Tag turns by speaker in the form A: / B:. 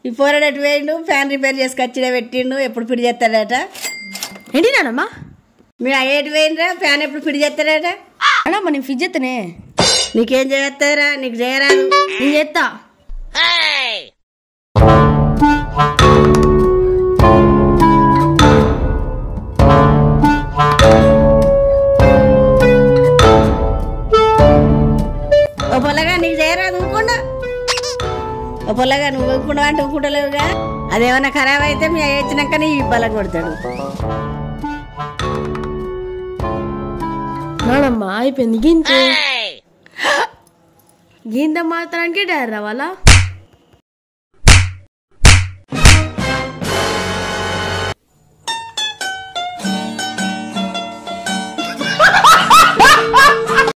A: ఈ పోరాడట వేయండు fan repair చేసుకొచ్చిన పెట్టిండు ఎప్పుడు పిడి చేస్తాడట
B: ఏంటి నానమ్మా
A: మీరు అయ్యేటి వేయండిరా ఫ్యాన్ ఎప్పుడు పిడి చేస్తాడట
B: అన్నమ్మా నేను ఫిజ్ చేస్తానే
A: నీకేం చేస్తారా నీకు చేయరాదు
B: నేను చేస్తా
A: ఓ పొల్లగా నీకు చేయరాదు ఊకుండా ఓ పొల్లగా నువ్వు ఊకుండా అంటే ఊకుంటలేవుగా అదేమన్నా ఖరాబ్ అయితే మీ అయ్య వచ్చినాక నీ బలం కొడతాడు
B: నానమ్మా అయిపోయింది గింత గింత మాత్రానికి డైర్ రావాలా